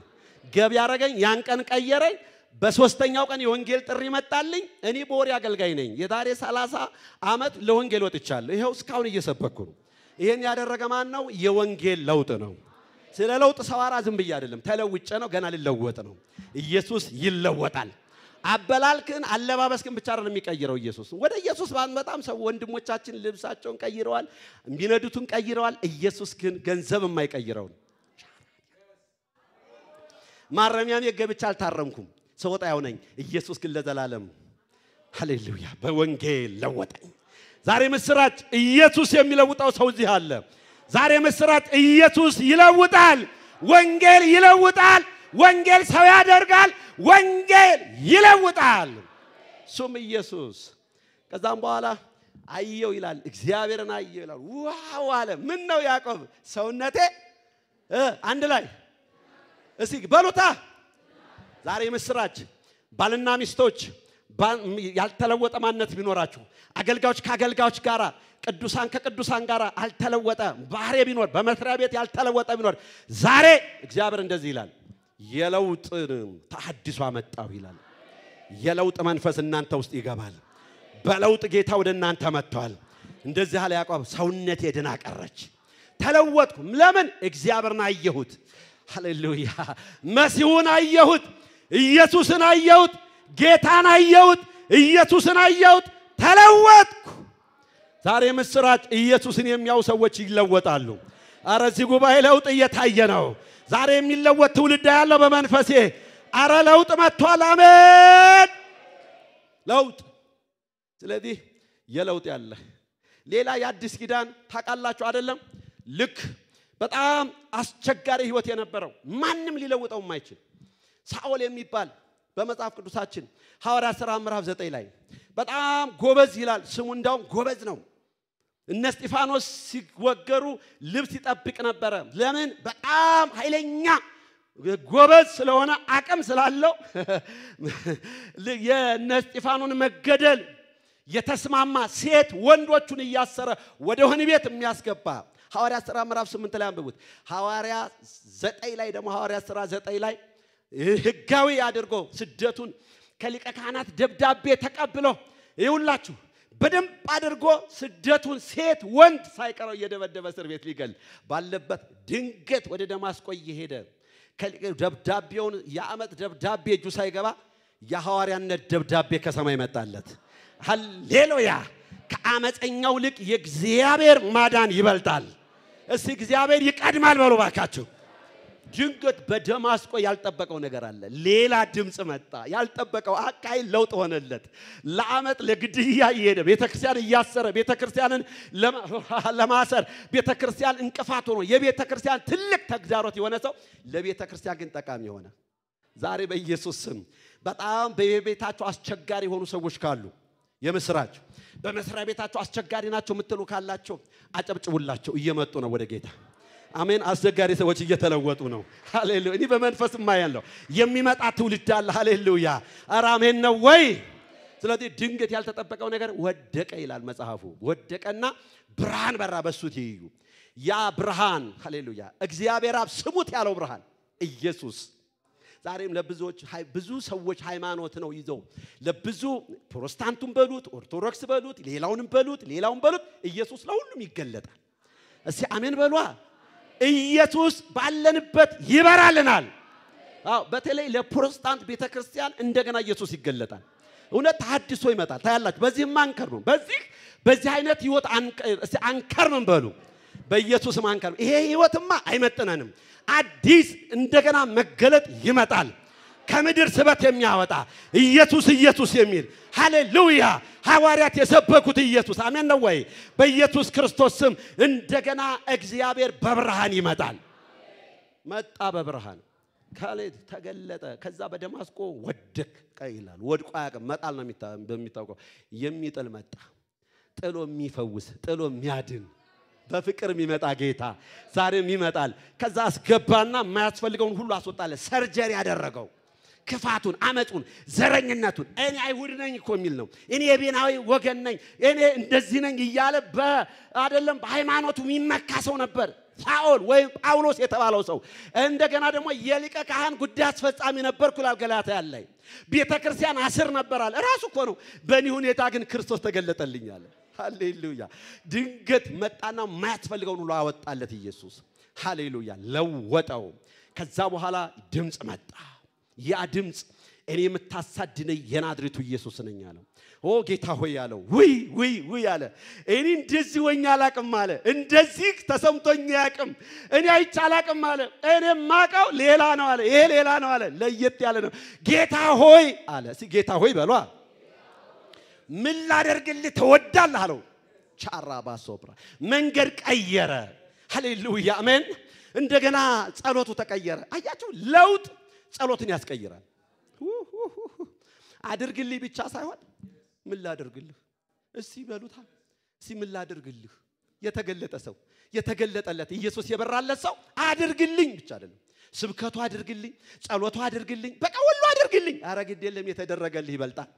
[SPEAKER 1] ገቢ ያደረገኝ ያን ቀን ቀየረኝ በሶስተኛው ቀን የወንጌል ጥሪ መጣልኝ እኔ ቦሪ አገልጋይ ነኝ የዛሬ 30 አመት ለወንጌል ወጥቻለሁ ይሄው እስካሁን እየሰበኩ ነው ይሄን ያደረገ ማን ነው የወንጌል ለውጥ ነው ስለ ለውጥ ሰዋራ ዝም ብዬ አይደለም ተለውጬ ነው ገና ልለወጥ ነው ኢየሱስ ይለወጣል አበላልክን አለባበስክን ብቻ አይደለም የሚቀይረው ኢየሱስ ወደ ኢየሱስ ባንመጣም ሰው ወንድሞቻችን ልብሳቸውን ቀይረዋል የሚነዱትን ቀይረዋል ኢየሱስ ግን ገንዘብ የማይቀይረው ማረሚያም የገብቻ አልታረምኩም ሰውጣ ያው ነኝ ኢየሱስ ግን ለዘላለም ሃሌሉያ በወንጌል ለወጠኝ ዛሬ ምስራች ኢየሱስ የሚለውጣው ሰው እዚህ አለ ዛሬ ምስራች ኢየሱስ ይለውጣል ወንጌል ይለውጣል ወንጌል ሰው ያደርጋል ወንጌል ይለውጣል ሱም ኢየሱስ ከዛም በኋላ አየው ይላል እግዚአብሔርን አየው ይላል ዋው አለ ምን ነው ያዕቆብ ሰውነቴ አንድ ላይ እስኪ በሉታ ዛሬ ምስራች ባልና ሚስቶች ያልተለወጠ ማንነት ቢኖራችሁ አገልጋዮች ከአገልጋዮች ጋራ ቅዱሳን ከቅዱሳን ጋራ አልተለወጠ ባህሪ ቢኖር በመስሪያ ቤት ያልተለወጠ ቢኖር ዛሬ እግዚአብሔር እንደዚህ ይላል የለውጥ ተሐድሶ አመጣው ይላል የለውጥ መንፈስ እናንተ ውስጥ ይገባል በለውጥ ጌታ ወደ እናንተ መጥቷል እንደዚህ አለ ያዕቆብ ሰውነቴ ድና ቀረች ተለወጥኩ ለምን እግዚአብሔርን አየሁት ሃሌሉያ መሲሁን አየሁት ኢየሱስን አየሁት ጌታን አየሁት ኢየሱስን አየሁት ተለወጥኩ ዛሬ ምስራች ኢየሱስን የሚያው ሰዎች ይለወጣሉ አረ እዚህ ጉባኤ ለውጥ እየታየ ነው ዛሬ የሚለወጥ ትውልድ ያለው በመንፈሴ አረ ለውጥ መጥቷል አሜን ለውጥ ስለዚህ የለውጥ ያለ ሌላ የአዲስ ኪዳን ታቃላችሁ አይደለም ልክ በጣም አስቸጋሪ ህይወት የነበረው ማንንም ሊለውጠው የማይችል ሳኦል የሚባል በመጽሐፍ ቅዱሳችን ሐዋርያት ሥራ ምዕራፍ 9 ላይ በጣም ጎበዝ ይላል ስሙ እንዳውም ጎበዝ ነው እነ እስጢፋኖስ ሲወገሩ ልብስ ይጠብቅ ነበር ለምን በጣም ኃይለኛ ጎበዝ ስለሆነ አቅም ስላለው የእነ እስጢፋኖን መገደል የተስማማ ሴት ወንዶቹን እያሰረ ወደ ወህኒ ቤት የሚያስገባ ሐዋርያት ሥራ ምዕራፍ 8 ላይ አንብቡት ሐዋርያት 9 ላይ ደግሞ ሐዋርያት ሥራ 9 ላይ ህጋዊ አድርጎ ስደቱን ከሊቀ ካህናት ደብዳቤ ተቀብሎ ይውላችሁ በደንብ አድርጎ ስደቱን ሴት ወንድ ሳይቀረው እየደበደበ እስር ቤት ሊገል ባለበት ድንገት ወደ ደማስቆ እየሄደ ደብዳቤውን የዓመት ደብዳቤ እጁ ሳይገባ የሐዋርያነት ደብዳቤ ከሰማይ መጣለት ሃሌሉያ ከአመፀኛው ልቅ የእግዚአብሔር ማዳን ይበልጣል እስቲ እግዚአብሔር ይቀድማል በሉ ባካችሁ ድንገት በደማስቆ ያልጠበቀው ነገር አለ ሌላ ድምጽ መጣ ያልጠበቀው አካይ ለውጥ ሆነለት ለዓመት ለግድያ ይሄደ ቤተክርስቲያን ያሰረ ቤተክርስቲያንን ለማሰር ቤተክርስቲያን እንቅፋት ሆኖ የቤተክርስቲያን ትልቅ ተግዳሮት የሆነ ሰው ለቤተክርስቲያን ግን ጠቃሚ ሆነ ዛሬ በኢየሱስ ስም በጣም በቤታቸው አስቸጋሪ ሆኑ ሰዎች ካሉ የምስራች በመስሪያ ቤታቸው አስቸጋሪ ናቸው ምትሉ ካላቸው አጨብጭቡላቸው እየመጡ ነው ወደ ጌታ አሜን አስቸጋሪ ሰዎች እየተለወጡ ነው ሃሌሉያ እኔ በመንፈስ ማያለው የሚመጣ ትውልድ አለ ሃሌሉያ አራሜን ነው ወይ ስለዚህ ድንገት ያልተጠበቀው ነገር ወደቀ ይላል መጽሐፉ ወደቀና ብርሃን በራ በሱት ይዩ ያ ብርሃን ሃሌሉያ እግዚአብሔር አብ ስሙት ያለው ብርሃን ኢየሱስ ዛሬም ለብዙዎች ብዙ ሰዎች ሃይማኖት ነው ይዘው ለብዙ ፕሮቴስታንቱም በሉት ኦርቶዶክስ በሉት ሌላውንም በሉት ኢየሱስ ለሁሉም ይገለጣል እስቲ አሜን በሏ ኢየሱስ ባለንበት ይበራልናል አው በተለይ ለፕሮቴስታንት ቤተክርስቲያን እንደገና ኢየሱስ ይገለጣል እውነት ተሐድሶ ይመጣል ታያላችሁ በዚህ ማንከር ነው በዚህ አይነት ህይወት እስቲ አንከር ምን በሉ በኢየሱስ ማንከር ይሄ ህይወትማ አይመጥነንም አዲስ እንደገና መገለጥ ይመጣል ከምድር ስበት የሚያወጣ ኢየሱስ ኢየሱስ የሚል ሃሌሉያ ሐዋርያት የሰበኩት ኢየሱስ አሜን ነው ወይ በኢየሱስ ክርስቶስ ስም እንደገና እግዚአብሔር በብርሃን ይመጣል መጣ በብርሃን ካሌት ተገለጠ ከዛ በደማስቆ ወደክ ይላል ወድቆ ያቀም መጣል ነው በሚታወቀው የሚጥል መጣ ጥሎ የሚፈውስ ጥሎ የሚያድን በፍቅር የሚመጣ ጌታ ዛሬም ይመጣል ከዛ አስገባና የማያስፈልገውን ሁሉ አስወጣለ ሰርጀሪ ያደረገው ክፋቱን አመጡን ዘረኝነቱን እኔ አይሁድ ነኝ እኮ የሚል ነው እኔ የቤናዊ ወገን ነኝ እኔ እንደዚህ ነኝ ይያለ አይደለም በሃይማኖቱ የሚመካሰው ነበር ሳኦል ወይ ጳውሎስ የተባለው ሰው እንደገና ደግሞ የሊቀ ካህን ጉዳይ አስፈጻሚ ነበርኩ ይላል ገላትያ ላይ ቤተክርስቲያን አስር ነበራል ራሱ እኮ ነው በእኔ ሁኔታ ግን ክርስቶስ ተገለጠልኝ አለ ሃሌሉያ ድንገት መጣና ማያስፈልገውን ሁሉ አወጣለት ኢየሱስ ሃሌሉያ ለወጠው ከዛ በኋላ ድምጽ መጣ ያ ድምጽ እኔ የምታሳድነኝ የናዝሬቱ ኢየሱስ ነኝ አለው ኦ ጌታ ሆይ ያለው ውይ አለ እኔ እንደዚህ ወኛ አላቅም አለ እንደዚህ ተሰምቶኝ ያቅም እኔ አይቻላቅም አለ እኔ ማቀው ሌላ ነው አለ ይሄ ሌላ ነው አለ ለየት ያለ ነው ጌታ ሆይ አለ እስኪ ጌታ ሆይ በሏ ምን ላደርግልህ ተወዳለህ አለው ቻራባ ሶብራ መንገድ ቀየረ ሃሌሉያ አሜን እንደገና ጸሎቱ ተቀየረ አያችሁ ለውጥ ጸሎትን ያስቀይራል አድርግልኝ ብቻ ሳይሆን ምን ላደርግልህ እስቲ በሉታ እስቲ ምን ላደርግልህ የተገለጠ ሰው የተገለጠለት ኢየሱስ የበራለት ሰው አድርግልኝ ብቻ አይደለም ስብከቱ አድርግልኝ ጸሎቱ አድርግልኝ በቃ ሁሉ አድርግልኝ አረግድ የለም የተደረገልህ ይበልጣል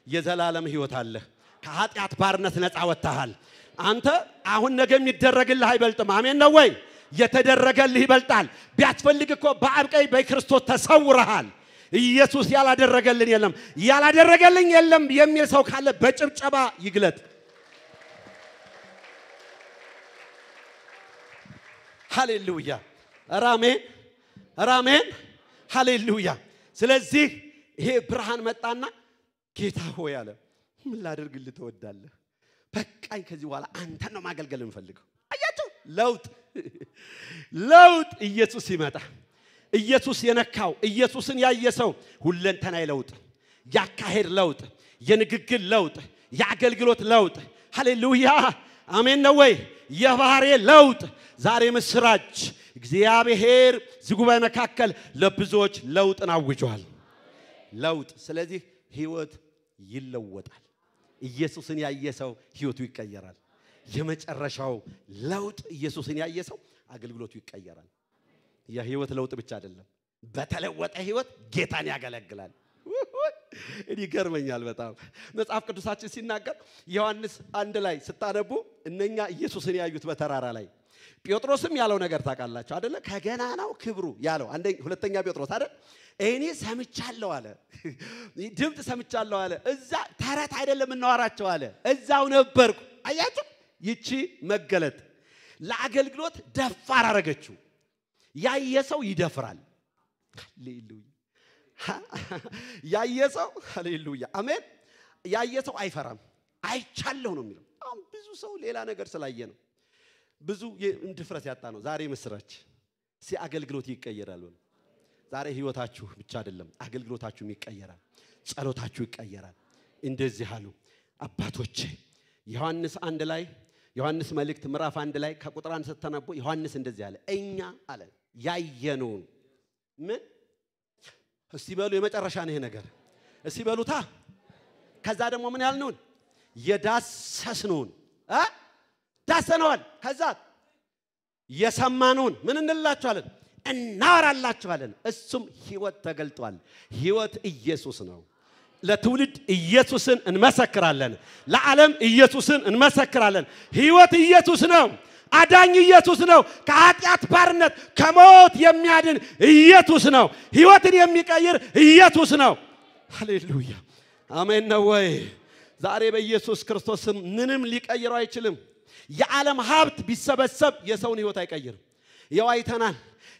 [SPEAKER 1] የዘላለም ህይወት አለ ከኃጢአት ባርነት ነፃ ወጣሃል አንተ አሁን ነገ የሚደረግልህ አይበልጥም አሜን ነው ወይ የተደረገልህ ይበልጣል ቢያስፈልግ እኮ በአብቀይ በክርስቶስ ተሰውረሃል ኢየሱስ ያላደረገልኝ የለም የሚል ሰው ካለ በጭብጨባ ይግለጥ ሃሌሉያ አሜን ሃሌሉያ ስለዚህ ይሄ ብርሃን መጣና ጌታ ሆይ አለ ምን ላደርግልህ ተወዳለህ በቃኝ ከዚህ በኋላ አንተ ነው ማገልገል እንፈልገው አያችሁ ለውጥ ኢየሱስ ይመጣ ኢየሱስ የነካው ኢየሱስን ያየሰው ሁለንተናይ ለውጥ ያካሄድ ለውጥ የንግግር ለውጥ ያገልግሎት ለውጥ ሃሌሉያ አሜን ነው ወይ የባህሪ ለውጥ ዛሬ ምስራች እግዚአብሔር ዝጉባኤ መካከል ለብዙዎች ለውጥን አውጇል ለውጥ ስለዚህ ህይወት ይለወጣል ኢየሱስን ያየሰው ህይወቱ ይቀየራል የመጨረሻው ለውጥ ኢየሱስን ያየሰው አገልግሎቱ ይቀየራል የህይወት ለውጥ ብቻ አይደለም በተለወጠ ህይወት ጌታን ያገለግላል እዲ ገርመኛል በጣም መጽሐፍ ቅዱሳችን ሲናገር ዮሐንስ 1 ላይ ስታነቡ እነኛ ኢየሱስን ያዩት በተራራ ላይ ጴጥሮስም ያለው ነገር ታውቃላችሁ አይደለ ከገናናው ክብሩ ያለው ሁለተኛ ጴጥሮስ አይደል እኔ ሰምቻለሁ አለ ድምጽ ሰምቻለሁ አለ እዛ ተረት አይደለም እናወራቸው አለ እዛው ነበርኩ አያችሁ ይቺ መገለጥ ለአገልግሎት ደፋር አረገችው ያየሰው ይደፍራል ሃሌሉያ ያየሰው ሃሌሉያ አሜን ያየሰው አይፈራም አይቻለሁ ነው የሚለው አሁን ብዙ ሰው ሌላ ነገር ስላየ ነው ብዙ ድፍረት ያጣ ነው ዛሬ መስራች ሲአገልግሎት ይቀየራል ዛሬ ህይወታችሁ ብቻ አይደለም አገልግሎታችሁም ይቀየራል ጸሎታችሁ ይቀየራል እንደዚህ አሉ አባቶቼ ዮሐንስ መልእክት ምዕራፍ 1 ላይ ከቁጥር 1 ስተነቡ ዮሐንስ እንደዚህ አለ እኛ አለ ያየነውን ምን እስቲ በሉ የመጨረሻ ነው ይሄ ነገር እስቲ በሉታ ከዛ ደግሞ ምን ያልነውን የዳሰስነውን ዳሰነዋል ከዛ የሰማነውን ምን እንላችኋለን እናወራላችኋለን እሱም ህይወት ተገልጧል ህይወት ኢየሱስ ነው ለትውልድ ኢየሱስን እንመሰክራለን ለዓለም ኢየሱስን እንመሰክራለን ህይወት ኢየሱስ ነው አዳኝ ኢየሱስ ነው ከኃጢአት ባርነት ከሞት የሚያድን ኢየሱስ ነው ህይወትን የሚቀይር ኢየሱስ ነው ሃሌሉያ አሜን ነው ወይ ዛሬ በኢየሱስ ክርስቶስ ምንም ሊቀይረው አይችልም የዓለም ሀብት ቢሰበሰብ የሰውን ህይወት አይቀይርም ያው አይተናል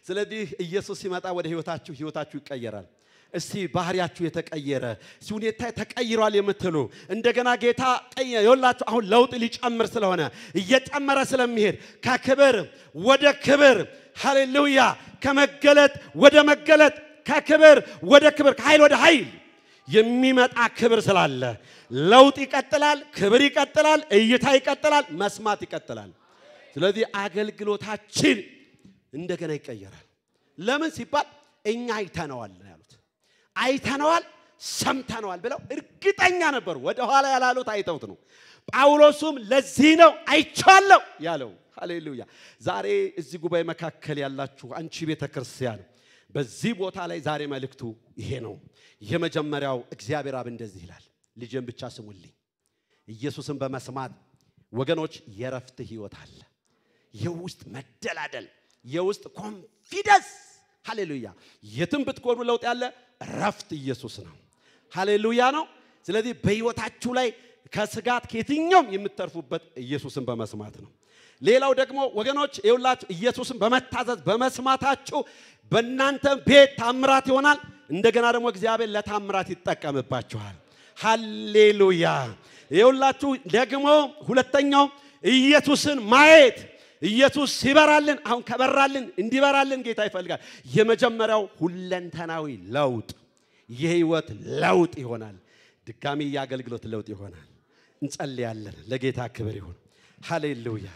[SPEAKER 1] ስለዚህ ኢየሱስ ሲመጣ ወደ ህይወታችሁ ይቀየራል እስቲ ባህሪያችሁ የተቀየረ ሁኔታ ተቀይሯል የምትሉ እንደገና ጌታ ይወላችሁ አሁን ለውጥ ሊጨምር ስለሆነ እየጨመረ ስለሚሄድ ከክብር ወደ ክብር ሃሌሉያ ከመገለጥ ወደ መገለጥ ከክብር ወደ ክብር ከኃይል ወደ ኃይል የሚመጣ ክብር ስላለ ለውጥ ይቀጥላል ክብር ይቀጥላል እይታ ይቀጥላል መስማት ይቀጥላል ስለዚህ አገልግሎታችን እንደገና ይቀየራል ለምን ሲባል እኛ አይተነዋል ያሉት አይተነዋል ሰምተነዋል ብለው እርግጠኛ ነበሩ ወደ ኋላ ያላሉት አይተውት ነው ጳውሎስም ለዚህ ነው አይቻለሁ ያለው ሃሌሉያ ዛሬ እዚህ ጉባኤ መካከል ያላችሁ አንቺ ቤተክርስቲያን በዚህ ቦታ ላይ ዛሬ መልእክቱ ይሄ ነው የመጀመሪያው እግዚአብሔር አብ እንደዚህ ይላል ልጄን ብቻ ስሙልኝ ኢየሱስን በመስማት ወገኖች የረፍት ህይወት አለ የውስጥ መደላደል የውስጥ ኮንፊደንስ ሃሌሉያ የትም ብትቆሙ ለውጥ ያለ ረፍት ኢየሱስ ነው ሃሌሉያ ነው ስለዚህ በህይወታችሁ ላይ ከስጋት ከየትኛውም የምትተርፉበት ኢየሱስን በመስማት ነው ሌላው ደግሞ ወገኖች ይውላችሁ ኢየሱስን በመታዘዝ በመስማታችሁ በእናንተ ቤት ታምራት ይሆናል እንደገና ደግሞ እግዚአብሔር ለታምራት ይጠቀምባችኋል ሃሌሉያ ይውላችሁ ደግሞ ሁለተኛው ኢየሱስን ማየት ኢየሱስ ሲበራልን አሁን ከበራልን እንዲበራልን ጌታ ይፈልጋል የመጀመሪያው ሁለንተናዊ ለውጥ የህይወት ለውጥ ይሆናል ድጋሚ ያገልግሎት ለውጥ ይሆናል እንጸልያለን ለጌታ ክብር ይሁን ሃሌሉያ